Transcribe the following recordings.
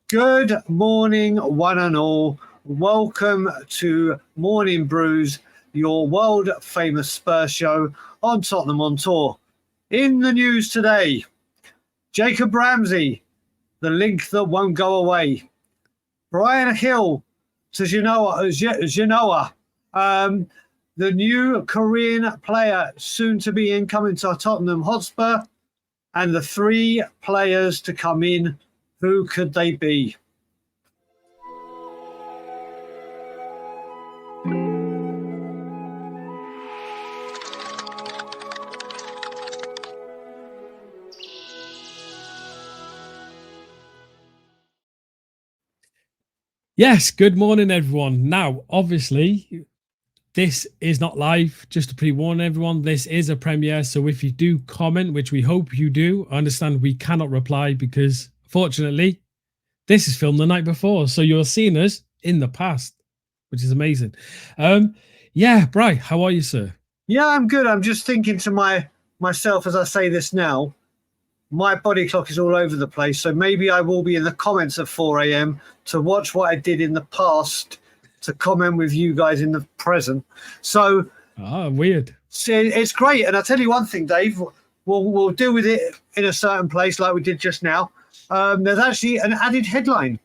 Good morning, one and all. Welcome to Morning Brews, your world famous Spurs show on Tottenham on Tour. In the news today, Jacob Ramsey, the link that won't go away. Bryan Gil to Genoa. The new Korean player soon to be incoming to Tottenham Hotspur, and the three players to come in. Who could they be? Yes, good morning, everyone. Now, obviously, this is not live. Just to pre-warn everyone, this is a premiere. So if you do comment, which we hope you do, I understand we cannot reply because, fortunately, this is filmed the night before. So you're seeing us in the past, which is amazing. Bri, how are you, sir? Yeah, I'm good. I'm just thinking to myself as I say this now, my body clock is all over the place. So maybe I will be in the comments at 4 a.m. to watch what I did in the past to comment with you guys in the present. So weird. It's great. And I'll tell you one thing, Dave, we'll deal with it in a certain place like we did just now. There's actually an added headline.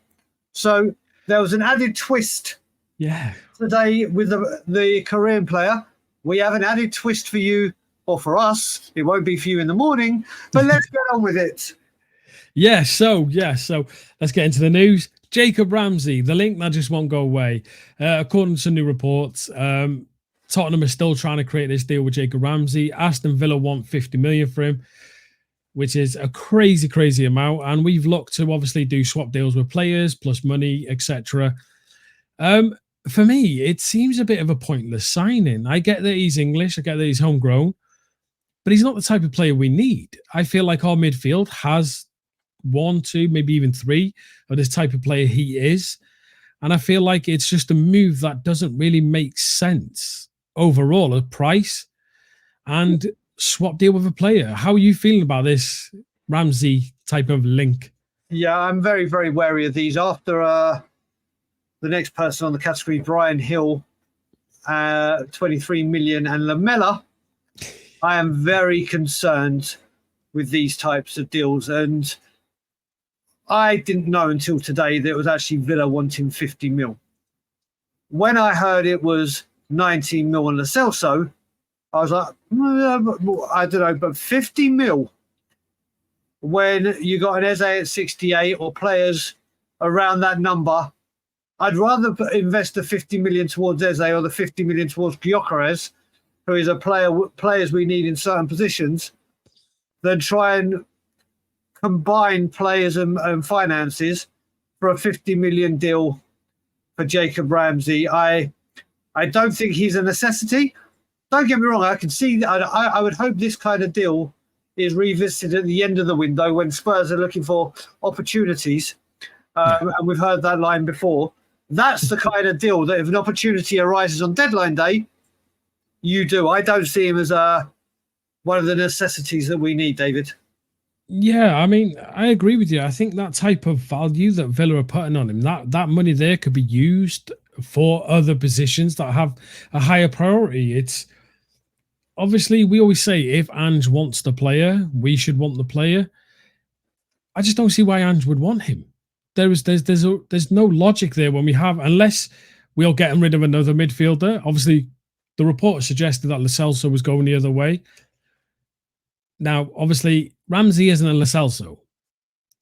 So there was an added twist today with the Korean player. We have an added twist for you, or for us. It won't be for you in the morning, but let's get on with it. So let's get into the news. Jacob Ramsey, the link that just won't go away. According to new reports, Tottenham is still trying to create this deal with Jacob Ramsey. Aston Villa want 50 million for him, which is a crazy amount. And we've looked to obviously do swap deals with players, plus money, etc. For me, it seems a bit of a pointless signing. I get that he's English. I get that he's homegrown. But he's not the type of player we need. I feel like our midfield has 1, 2, maybe even 3 of this type of player he is. And I feel like it's just a move that doesn't really make sense overall, a price and swap deal with a player. How are you feeling about this Ramsey type of link? Yeah, I'm very, very wary of these. After the next person on the category, Bryan Gil, 23 million, and Lamela, I am very concerned with these types of deals. And I didn't know until today that it was actually Villa wanting 50 mil. When I heard it was 19 mil on Lo Celso, I was like, I don't know, but 50 mil when you got an Eze at 68 or players around that number, I'd rather invest the 50 million towards Eze or the 50 million towards Gyökeres, who is a players we need in certain positions, than try and combine players and finances for a 50 million deal for Jacob Ramsey. I don't think he's a necessity. Don't get me wrong. I can see that. I would hope this kind of deal is revisited at the end of the window when Spurs are looking for opportunities. And we've heard that line before. That's the kind of deal that if an opportunity arises on deadline day, you do. I don't see him as one of the necessities that we need, David. Yeah, I mean, I agree with you. I think that type of value that Villa are putting on him, that money there could be used for other positions that have a higher priority. It's obviously, we always say if Ange wants the player, we should want the player. I just don't see why Ange would want him. There's no logic there when we have, unless we're getting rid of another midfielder. Obviously, the report suggested that Lo Celso was going the other way. Now, obviously, Ramsey isn't a Lo Celso.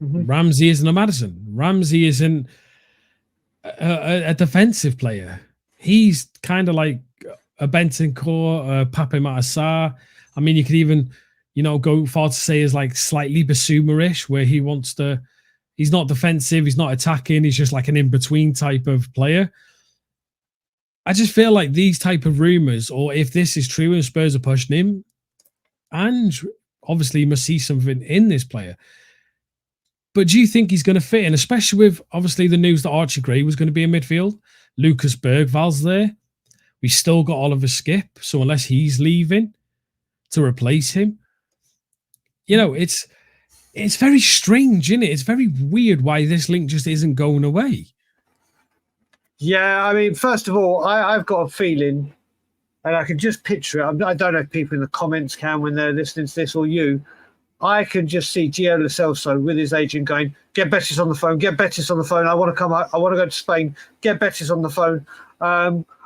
Mm-hmm. Ramsey isn't a Maddison. Ramsey isn't a defensive player. He's kind of like a Bentancur, a Pape Matar. I mean, you could even, go far to say is like slightly Basuma-ish, where he wants to. He's not defensive. He's not attacking. He's just like an in-between type of player. I just feel like these type of rumors, or if this is true and Spurs are pushing him, Ange obviously must see something in this player. But do you think he's going to fit in, especially with obviously the news that Archie Gray was going to be in midfield? Lucas Bergval's there. We still got Oliver Skip. So unless he's leaving to replace him, it's it's very strange, isn't it? It's very weird why this link just isn't going away. Yeah, I mean, first of all, I've got a feeling, and I can just picture it. I don't know if people in the comments can when they're listening to this, or you. I can just see Gio Lo Celso with his agent going, get Betis on the phone, get Betis on the phone. I want to come out. I want to go to Spain, get Betis on the phone.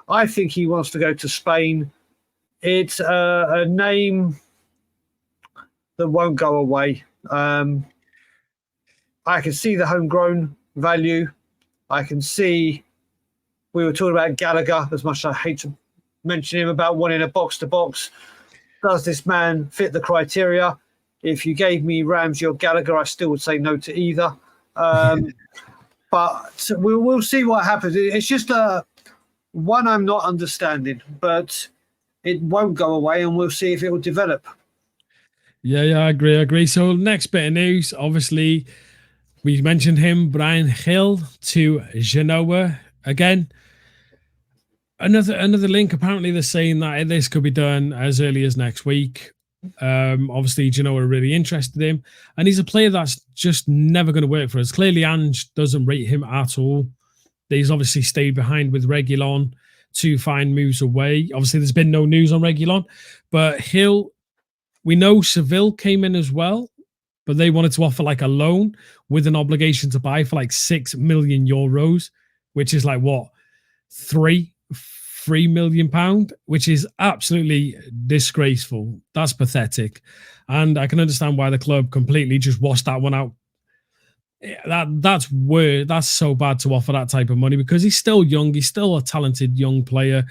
I think he wants to go to Spain. It's a name that won't go away. I can see the homegrown value. I can see, we were talking about Gallagher, as much as I hate to mention him, about wanting a box-to-box. Does this man fit the criteria? If you gave me Ramsey or Gallagher, I still would say no to either. But we'll see what happens. It's just one I'm not understanding, but it won't go away, and we'll see if it will develop. Yeah, I agree. So next bit of news, obviously, we mentioned him, Bryan Gil to Genoa again. Another link. Apparently, they're saying that this could be done as early as next week. Obviously, Genoa are really interested in him, and he's a player that's just never going to work for us. Clearly, Ange doesn't rate him at all. He's obviously stayed behind with Reguilon to find moves away. Obviously, there's been no news on Reguilon, but we know Seville came in as well, but they wanted to offer like a loan with an obligation to buy for like €6 million, which is like what, £3 million, which is absolutely disgraceful. That's pathetic. And I can understand why the club completely just washed that one out. That's weird. That's so bad to offer that type of money, because he's still young. He's still a talented young player.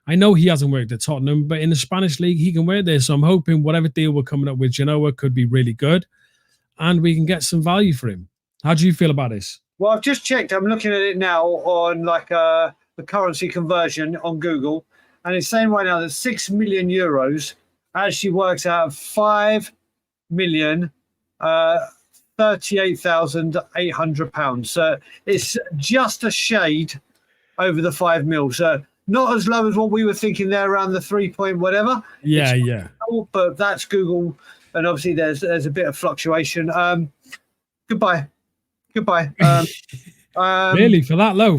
I know he hasn't worked at Tottenham, but in the Spanish league, he can work there. So I'm hoping whatever deal we're coming up with Genoa could be really good, and we can get some value for him. How do you feel about this? Well, I've just checked. I'm looking at it now on like the currency conversion on Google, and it's saying right now that €6 million actually works out £5,038,800. So it's just a shade over the 5 mil. So not as low as what we were thinking there, around the 3 point whatever. Yeah. Low, but that's Google, and obviously there's a bit of fluctuation. Goodbye. Really, for that low?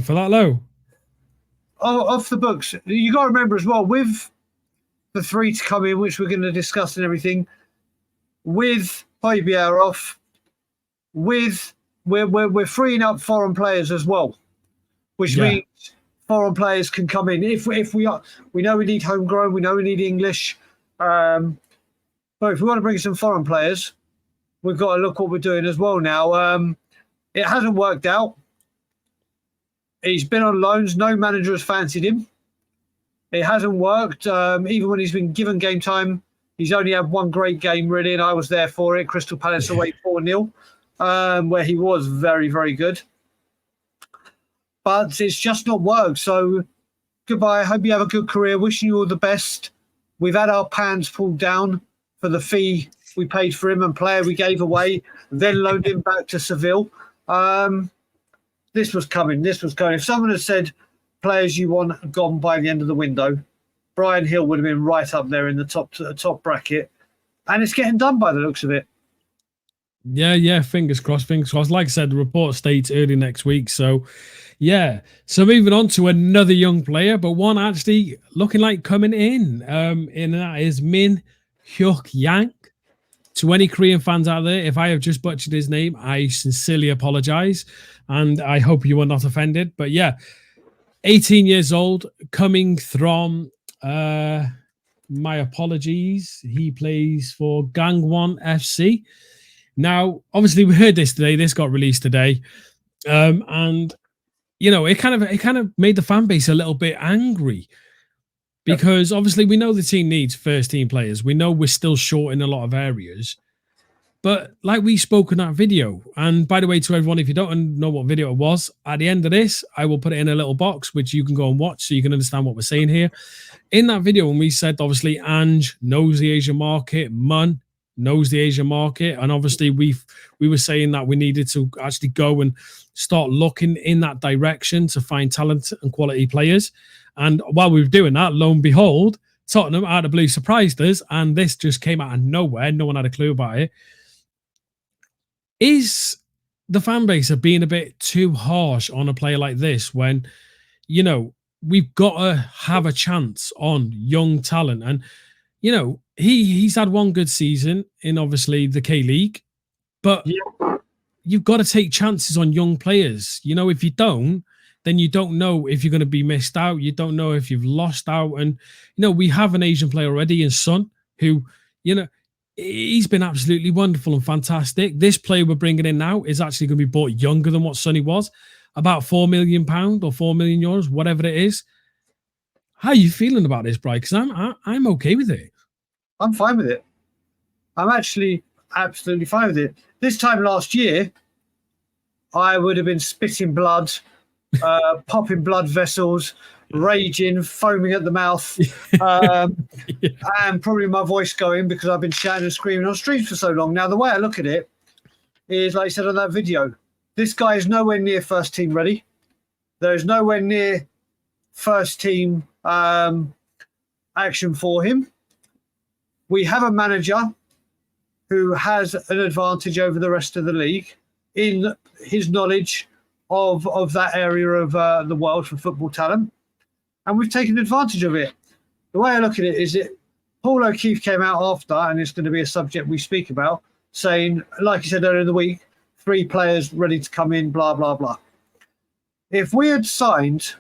Off the books. You got to remember as well, with the three to come in, which we're going to discuss and everything, with Højbjerg off, we're freeing up foreign players as well, which means foreign players can come in. If we know we need homegrown, we know we need English, but if we want to bring some foreign players, we've got to look what we're doing as well now. It hasn't worked out. He's been on loans. No manager has fancied him. It hasn't worked. Even when he's been given game time, he's only had one great game, really, and I was there for it. Crystal Palace away 4-0, where he was very, very good. But it's just not worked. So goodbye. I hope you have a good career. Wishing you all the best. We've had our pants pulled down for the fee we paid for him and player we gave away, then loaned him back to Seville. This was coming. If someone had said players you want gone by the end of the window, Bryan Gil would have been right up there in the top bracket. And it's getting done by the looks of it. Yeah. Fingers crossed. Like I said, the report states early next week. So, yeah. So moving on to another young player, but one actually looking like coming in. And that is Min-hyeok. To any Korean fans out there, if I have just butchered his name, I sincerely apologize. And I hope you are not offended. But yeah, 18 years old, coming from, my apologies. He plays for Gangwon FC. Now, obviously, we heard this today. This got released today. And, you know, it kind of made the fan base a little bit angry. Because obviously we know the team needs first team players. We know we're still short in a lot of areas. But like we spoke in that video, and by the way, to everyone, if you don't know what video it was, at the end of this, I will put it in a little box, which you can go and watch so you can understand what we're saying here. In that video, when we said, obviously, Ange knows the Asian market, Mun knows the Asian market, and obviously we were saying that we needed to actually go and start looking in that direction to find talent and quality players. And while we were doing that, lo and behold, Tottenham out of the blue surprised us, and this just came out of nowhere. No one had a clue about it. Is the fan base are being a bit too harsh on a player like this when, we've got to have a chance on young talent? And, he's had one good season in obviously the K League, but Yeah. you've got to take chances on young players. If you don't, then you don't know if you're going to be missed out. You don't know if you've lost out. And, we have an Asian player already in Son who, he's been absolutely wonderful and fantastic. This player we're bringing in now is actually going to be bought younger than what Sonny was, about £4 million or €4 million, whatever it is. How are you feeling about this, Brian? Because I'm okay with it. I'm fine with it. I'm actually absolutely fine with it. This time last year, I would have been spitting blood, popping blood vessels, raging, foaming at the mouth, and probably my voice going because I've been shouting and screaming on streets for so long. Now, the way I look at it is, like I said on that video, this guy is nowhere near first team ready. There is nowhere near first team action for him. We have a manager who has an advantage over the rest of the league in his knowledge of that area of the world for football talent. And we've taken advantage of it. The way I look at it is that Paul O'Keefe came out after, and it's going to be a subject we speak about, saying, like you said earlier in the week, 3 players ready to come in, blah, blah, blah. If we had signed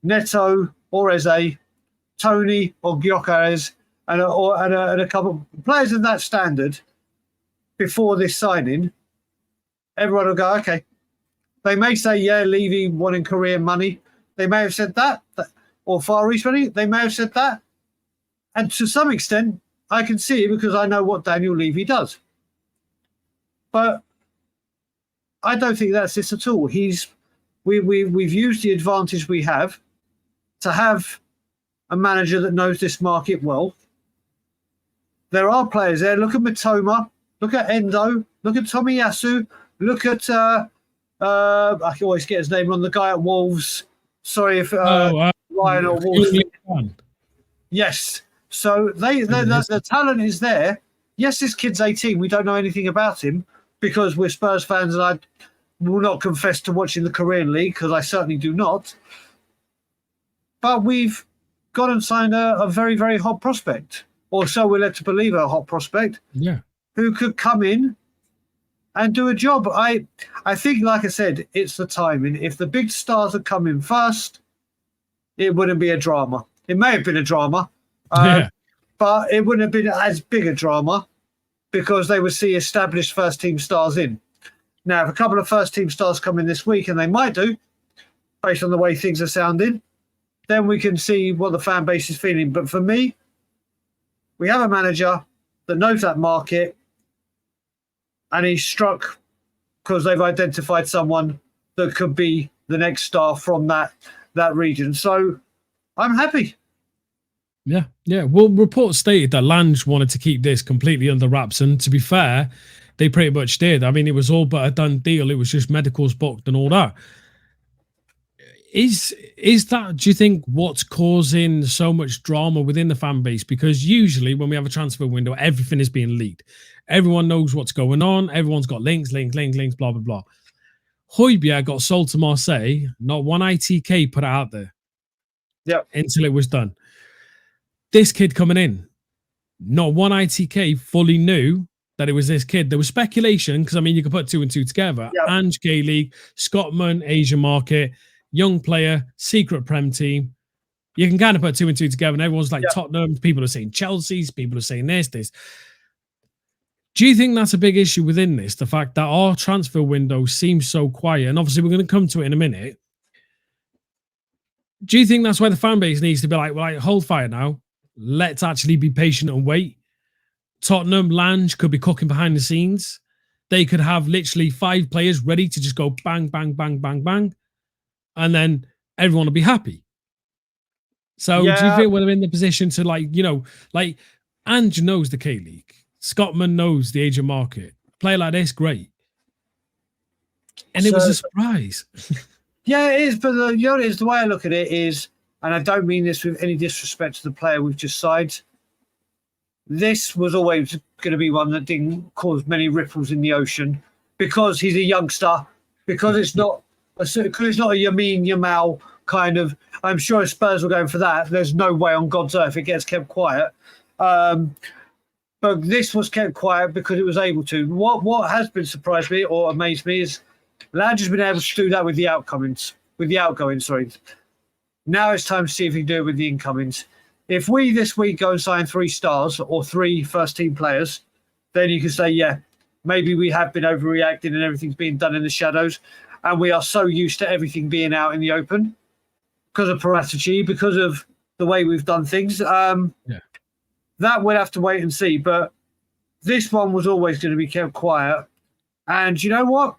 Neto or Eze, Tony or Gyökeres, and a couple of players of that standard before this signing, everyone will go, okay. They may say, yeah, Levy wanting Korean money. They may have said that, or Far East money. They may have said that. And to some extent, I can see it because I know what Daniel Levy does. But I don't think that's this at all. We've used the advantage we have to have a manager that knows this market well. There are players there. Look at Mitoma. Look at Endo. Look at Tomiyasu. Look at I can always get his name on, the guy at Wolves. Sorry if Ryan or Wolves. Yes. So the talent is there. Yes, this kid's 18. We don't know anything about him because we're Spurs fans, and I will not confess to watching the Korean League because I certainly do not. But we've gone and signed a very, very hot prospect, or so we're led to believe, a hot prospect. Yeah. Who could come in and do a job. I think, like I said, it's the timing. If the big stars had come in first, it wouldn't be a drama. It may have been a drama, but it wouldn't have been as big a drama because they would see established first-team stars in. Now, if a couple of first-team stars come in this week, and they might do, based on the way things are sounding, then we can see what the fan base is feeling. But for me, we have a manager that knows that market, and he's struck because they've identified someone that could be the next star from that region. So I'm happy. Yeah. Well, reports stated that Lange wanted to keep this completely under wraps, and to be fair, they pretty much did. I mean, it was all but a done deal. It was just medicals booked and all that. Is that, do you think, what's causing so much drama within the fan base? Because usually when we have a transfer window, everything is being leaked. Everyone knows what's going on. Everyone's got links, blah, blah, blah. Højbjerg got sold to Marseille. Not one ITK put it out there. Yep. Until it was done. This kid coming in, not one ITK fully knew that it was this kid. There was speculation, because, I mean, you could put 2 and 2 together. Yep. Ange K League, Scotland, Asian market, young player, secret Prem team. You can kind of put 2 and 2 together, and everyone's like, Tottenham. People are saying Chelsea's. People are saying this. Do you think that's a big issue within this? The fact that our transfer window seems so quiet, and obviously we're going to come to it in a minute. Do you think that's why the fan base needs to be like, well, hold fire now. Let's actually be patient and wait. Tottenham, Lange could be cooking behind the scenes. They could have literally 5 players ready to just go bang, bang, bang, bang, bang. And then everyone will be happy. So do you think we're in the position to Ange knows the K League. Scotland knows the Asian market. Play like this, great. And it was a surprise. Yeah, it is. But the way I look at it is, and I don't mean this with any disrespect to the player we've just signed, this was always going to be one that didn't cause many ripples in the ocean because he's a youngster, because it's not a Yamin Yamal kind of. I'm sure Spurs were going for that. There's no way on God's earth it gets kept quiet. But this was kept quiet because it was able to. What has been surprised me or amazed me is Lange has been able to do that with the outgoings. Now it's time to see if he can do it with the incomings. If we this week go and sign 3 stars or 3 first-team players, then you can say, yeah, maybe we have been overreacting and everything's being done in the shadows, and we are so used to everything being out in the open because of Paratici, because of the way we've done things. That we'll have to wait and see. But this one was always going to be kept quiet. And you know what?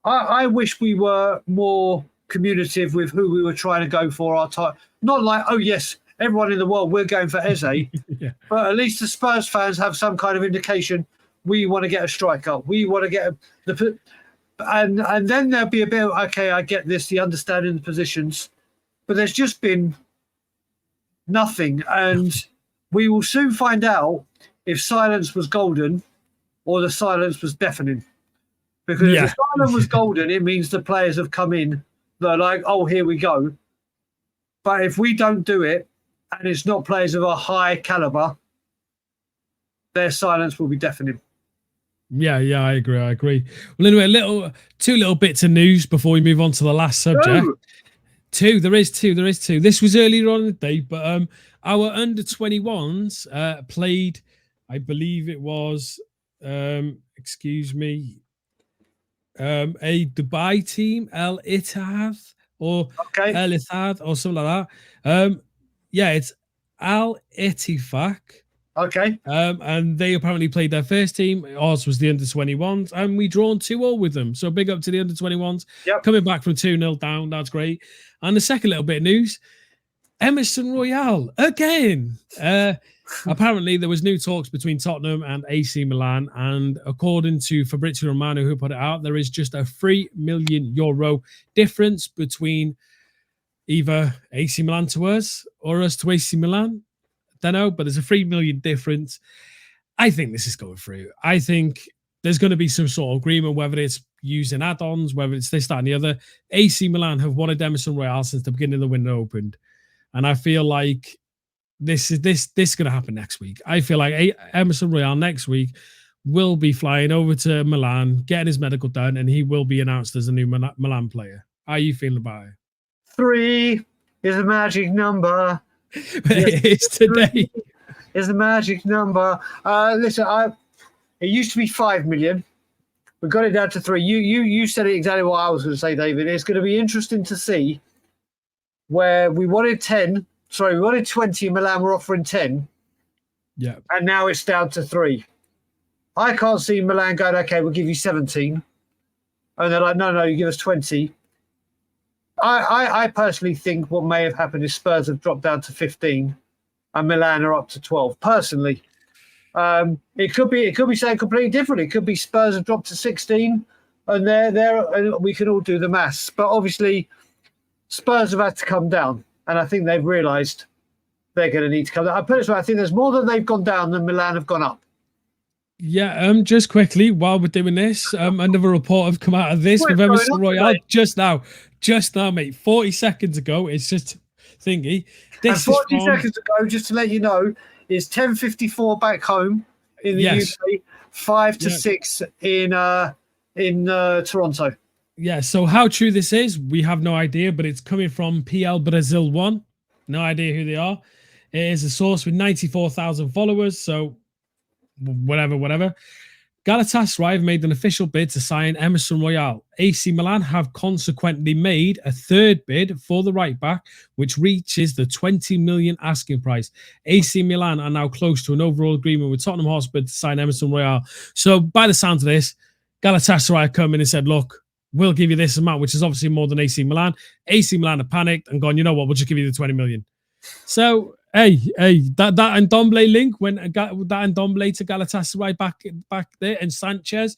I wish we were more communicative with who we were trying to go for our time. Not like, oh, yes, everyone in the world, we're going for Eze. Yeah. But at least the Spurs fans have some kind of indication we want to get a striker. We want to get and then there'll be a bit of, okay, I get this, the understanding the positions. But there's just been nothing. And we will soon find out if silence was golden or the silence was deafening. Because if the silence was golden, it means the players have come in. They're like, oh, here we go. But if we don't do it, and it's not players of a high caliber, their silence will be deafening. Yeah, I agree. Well, anyway, 2 little bits of news before we move on to the last subject. There is two. This was earlier on in the day, but our under-21s played, I believe it was, a Dubai team, Al Ittihad or Al Ittihad or something like that. It's Al Ittifaq. Okay. And they apparently played their first team. Ours was the under-21s, and we drawn 2-2 with them. So big up to the under-21s. Yep. Coming back from 2-0 down. That's great. And the second little bit of news, Emerson Royal again. Apparently, there was new talks between Tottenham and AC Milan, and according to Fabrizio Romano, who put it out, there is just a €3 million difference between either AC Milan to us or us to AC Milan. Don't know, but there's a €3 million difference. I think this is going through. I think there's going to be some sort of agreement, whether it's using add-ons, whether it's this, that, and the other. AC Milan have wanted Emerson Royal since the beginning of the window opened, and I feel like this is going to happen next week. I feel like Emerson Royal next week will be flying over to Milan, getting his medical done, and he will be announced as a new Milan player. How are you feeling about it? 3 is a magic number. It is today. Is the magic number. Listen, it used to be 5 million. We got it down to 3. You said it exactly what I was going to say, David. It's going to be interesting to see where we wanted 10. Sorry, we wanted 20. Milan were offering 10. Yeah. And now it's down to 3. I can't see Milan going, okay, we'll give you 17. And they're like, no, you give us 20. I personally think what may have happened is Spurs have dropped down to 15 and Milan are up to 12. Personally, it could be something completely different. It could be Spurs have dropped to 16 and and we can all do the maths. But obviously, Spurs have had to come down, and I think they've realised they're going to need to come down. I put it this way, I think there's more that they've gone down than Milan have gone up. Yeah, just quickly, while we're doing this, another report have come out of this with Emerson Royal just now, mate, 40 seconds ago. It's just thingy. This and 40 seconds ago, just to let you know, is 10:54 back home in the UK, 5 to 6 in Toronto. Yeah, so how true this is, we have no idea, but it's coming from PL Brazil 1. No idea who they are. It is a source with 94,000 followers, so whatever. Galatasaray have made an official bid to sign Emerson Royal. AC Milan have consequently made a third bid for the right back, which reaches the 20 million asking price. AC Milan are now close to an overall agreement with Tottenham Hotspur to sign Emerson Royal. So by the sound of this, Galatasaray come in and said, look, we'll give you this amount, which is obviously more than AC Milan. AC Milan have panicked and gone, you know what, we'll just give you the 20 million. So Hey, that Ndombele link when that Ndombele to Galatasaray back there, and Sanchez,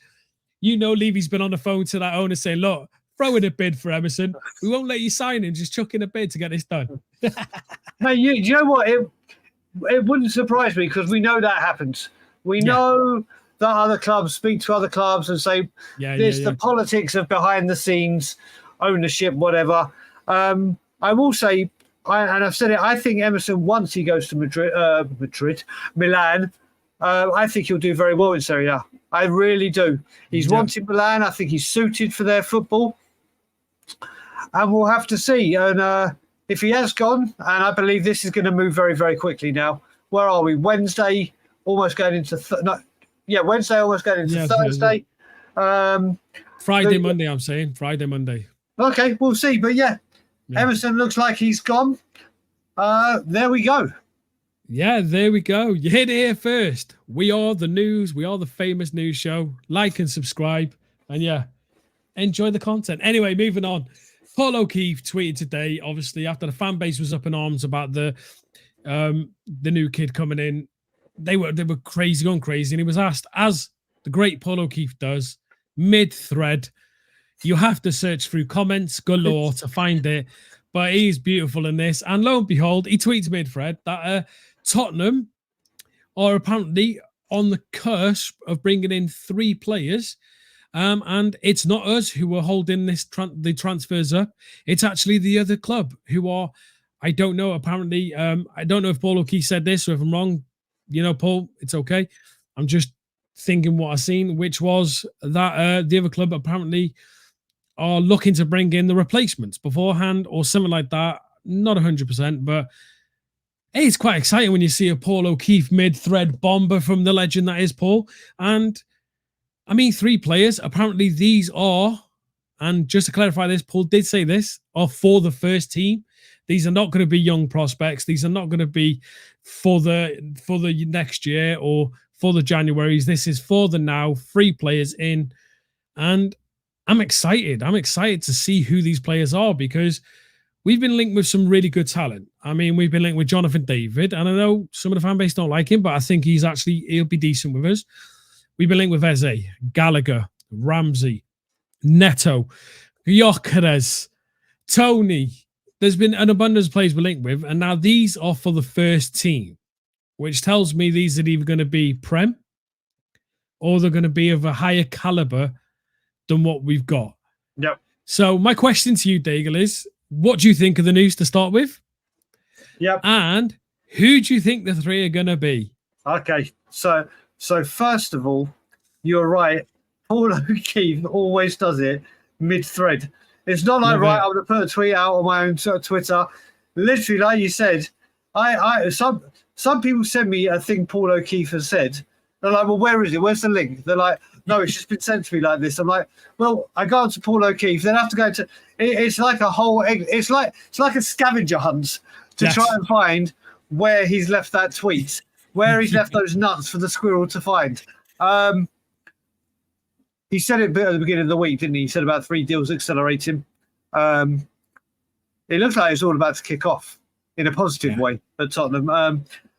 Levy's been on the phone to that owner saying, look, throw in a bid for Emerson. We won't let you sign him. Just chuck in a bid to get this done. Hey, you know what? It wouldn't surprise me because we know that happens. We know that other clubs speak to other clubs and say the politics of behind the scenes ownership, whatever. I will say, and I've said it, I think Emerson, once he goes to Milan, I think he'll do very well in Serie A. I really do. He's wanted Milan. I think he's suited for their football. And we'll have to see. And if he has gone, and I believe this is going to move very, very quickly now. Where are we? Wednesday, almost going into Wednesday, almost going into Thursday. Friday, Monday, I'm saying. Friday, Monday. Okay, we'll see. But Emerson looks like he's gone. There we go. Yeah, there we go. You hit it here first. We are the news. We are the famous news show. Like and subscribe. And enjoy the content. Anyway, moving on. Paul O'Keefe tweeted today, obviously, after the fan base was up in arms about the new kid coming in. They were crazy, going crazy. And he was asked, as the great Paul O'Keefe does, mid-thread, you have to search through comments galore to find it. But he's beautiful in this. And lo and behold, he tweets mid-thread that Tottenham are apparently on the cusp of bringing in 3 players. And it's not us who are holding the transfers up. It's actually the other club who are, I don't know, apparently, I don't know if Paul O'Keefe said this or if I'm wrong. Paul, it's okay. I'm just thinking what I've seen, which was that the other club apparently are looking to bring in the replacements beforehand or something like that. Not 100%, but hey, it's quite exciting when you see a Paul O'Keefe mid-thread bomber from the legend that is Paul. And I mean, 3 players. Apparently these are, and just to clarify this, Paul did say this, are for the first team. These are not going to be young prospects. These are not going to be for the next year or for the Januaries. This is for the now. 3 players in. And I'm excited. I'm excited to see who these players are because we've been linked with some really good talent. I mean, we've been linked with Jonathan David, and I know some of the fan base don't like him, but I think he'll be decent with us. We've been linked with Eze, Gallagher, Ramsey, Neto, Gyökeres, Tony. There's been an abundance of players we're linked with, and now these are for the first team, which tells me these are either going to be Prem or they're going to be of a higher caliber than what we've got. Yep. So my question to you, Daigle, is what do you think of the news to start with? Yep. And who do you think the 3 are going to be? Okay, so first of all, you're right. Paul O'Keefe always does it mid-thread. It's not like, right, I'm going to put a tweet out on my own Twitter. Literally, like you said, some people send me a thing Paul O'Keefe has said. They're like, well, where is it? Where's the link? They're like, no, it's just been sent to me like this. I'm like, well, I go on to Paul O'Keefe. Then I have to go to. It's like a whole. It's like a scavenger hunt to try and find where he's left that tweet, where he's left those nuts for the squirrel to find. He said it a bit at the beginning of the week, didn't he? He said about 3 deals accelerating. It looks like it's all about to kick off in a positive way at Tottenham,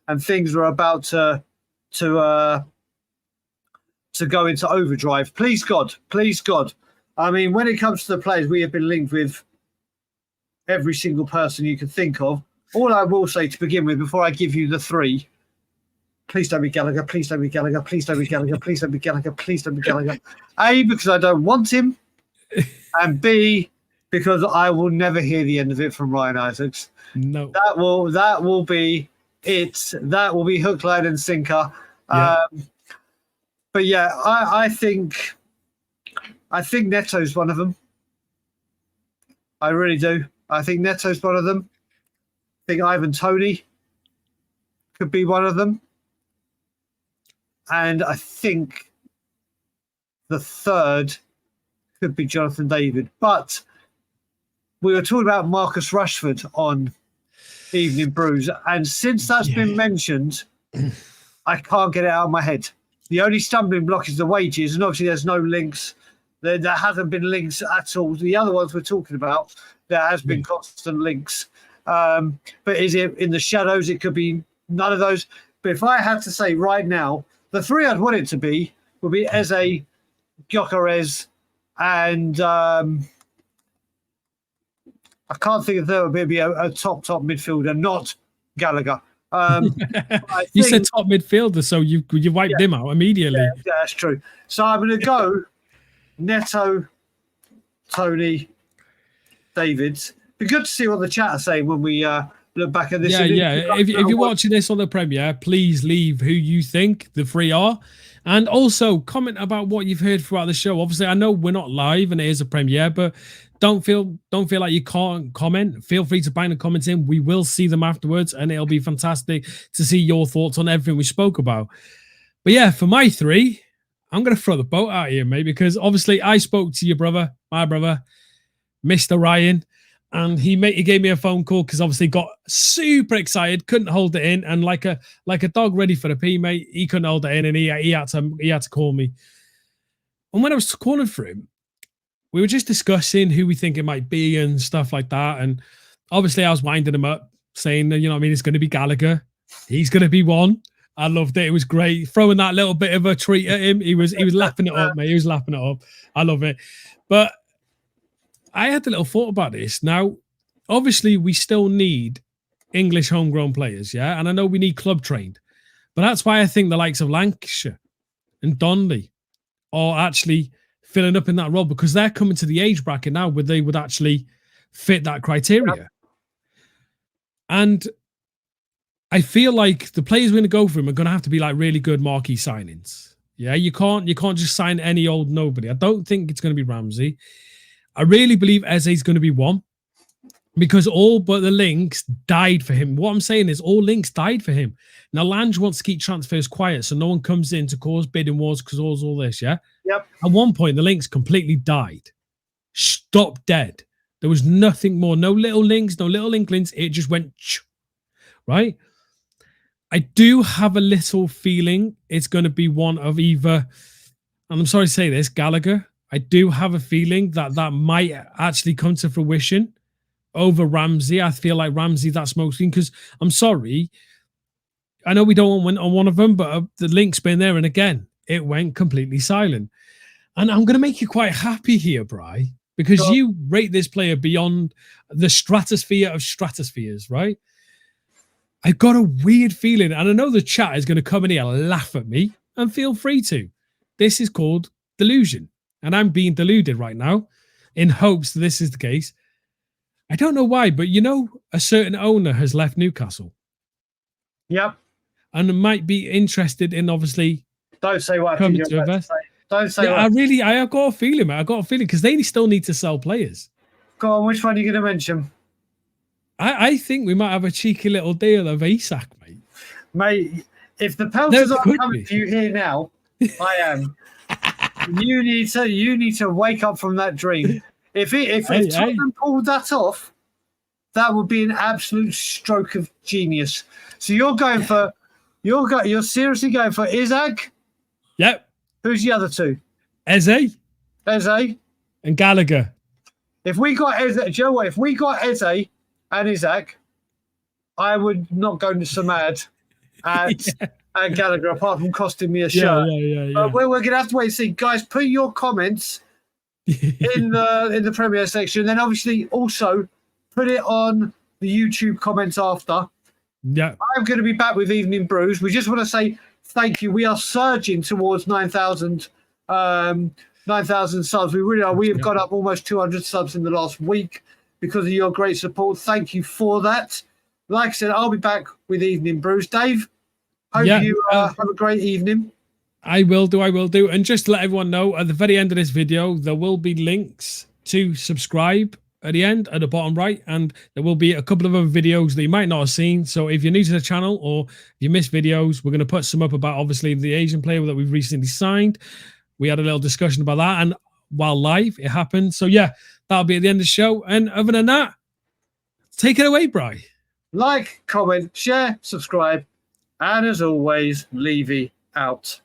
and things were about to go into overdrive. Please God. I mean, when it comes to the players, we have been linked with every single person you can think of. All I will say to begin with, before I give you the 3, please don't be Gallagher, please don't be Gallagher, please don't be Gallagher, please don't be Gallagher, please don't be Gallagher. A, because I don't want him, and B, because I will never hear the end of it from Ryan Isaacs. No. That will be it. That will be hook, line, and sinker. Yeah. But I think Neto's one of them. I really do. I think Neto's one of them. I think Ivan Toney could be one of them. And I think the 3rd could be Jonathan David. But we were talking about Marcus Rashford on Evening Brews. And since that's been mentioned, I can't get it out of my head. The only stumbling block is the wages. And obviously there's no links. There hasn't been links at all. The other ones we're talking about, there has been constant links. But is it in the shadows? It could be none of those. But if I had to say right now, the 3 I'd want it to be would be Eze, Gyökeres, and I can't think if there would be a top midfielder, not Gallagher. I You think, said top midfielder, so you wiped him out immediately. yeah, that's true. So I'm going to go Neto, Tony, Davids. Be good to see what the chat are saying when we look back at this. Yeah. If you're watching this on the Premier, please leave who you think the three are. And also comment about what you've heard throughout the show. Obviously, I know we're not live and it is a premiere, but don't feel like you can't comment. Feel free to bang the comments in. We will see them afterwards, and it'll be fantastic to see your thoughts on everything we spoke about. But yeah, for my three, I'm going to throw the boat out here, mate, because obviously I spoke to your brother, my brother, Mr. Ryan, and he gave me a phone call because obviously got super excited, couldn't hold it in, and like a dog ready for the pee, mate, he couldn't hold it in, and he had to call me. And when I was calling for him, we were just discussing who we think it might be and stuff like that. And obviously I was winding him up, saying, you know what I mean, it's going to be Gallagher. He's going to be one. I loved it. It was great. Throwing that little bit of a treat at him. He was lapping it up, mate. He was lapping it up. I love it. But I had a little thought about this. Now, obviously, we still need English homegrown players, yeah? And I know we need club trained. But that's why I think the likes of Lancashire and Donnelly are actually filling up in that role, because they're coming to the age bracket now where they would actually fit that criteria. Yep. And I feel like the players we're going to go for him are going to have to be like really good marquee signings. Yeah, you can't just sign any old nobody. I don't think it's going to be Ramsey. I really believe Eze's going to be one, because all but the links died for him. What I'm saying is all links died for him. Now, Lange wants to keep transfers quiet so no one comes in to cause bidding wars, cause all this, yeah? Yep. At one point, the links completely died. Stopped dead. There was nothing more. No little links, no little inklings. It just went, right? I do have a little feeling it's going to be one of either, and I'm sorry to say this, Gallagher. I do have a feeling that might actually come to fruition over Ramsey. I feel like Ramsey, that smoke screen, because I'm sorry, I know we don't want on one of them, but the link's been there, and again, it went completely silent. And I'm going to make you quite happy here, Bri, because you rate this player beyond the stratosphere of stratospheres, right? I got a weird feeling, and I know the chat is going to come in here and laugh at me, and feel free to. This is called delusion, and I'm being deluded right now in hopes that this is the case. I don't know why, but you know, a certain owner has left Newcastle. Yep. And might be interested in, obviously, don't say what coming to invest. Don't say yeah, what. I have got a feeling, man. I got a feeling because they still need to sell players. Go on, which one are you going to mention? I think we might have a cheeky little deal of Isak, mate. Mate, if the Pelters are coming to you here now, I am. You need to wake up from that dream. If Tottenham pulled that off, that would be an absolute stroke of genius. So you're seriously going for Isak? Yep. Who's the other two? Eze. And Gallagher. If we got Eze, do you know what? If we got Eze and Isak, I would not go so mad at Gallagher, apart from costing me a shirt. Yeah. We're going to have to wait and see. Guys, put your comments in the Premier section. Then obviously also put it on the YouTube comments after. Yeah. I'm going to be back with Evening Brews. We just want to say thank you. We are surging towards 9,000 subs. We really are. We have got up almost 200 subs in the last week because of your great support. Thank you for that. Like I said, I'll be back with Evening Brews. Dave, hope you have a great evening. I will do. And just to let everyone know, at the very end of this video, there will be links to subscribe at the end, at the bottom right, and there will be a couple of other videos that you might not have seen. So if you're new to the channel or if you missed videos, we're going to put some up about, obviously, the Asian player that we've recently signed. We had a little discussion about that, and while live, it happened. So yeah, that'll be at the end of the show. And other than that, take it away, Bri. Like, comment, share, subscribe, and as always, Levy out.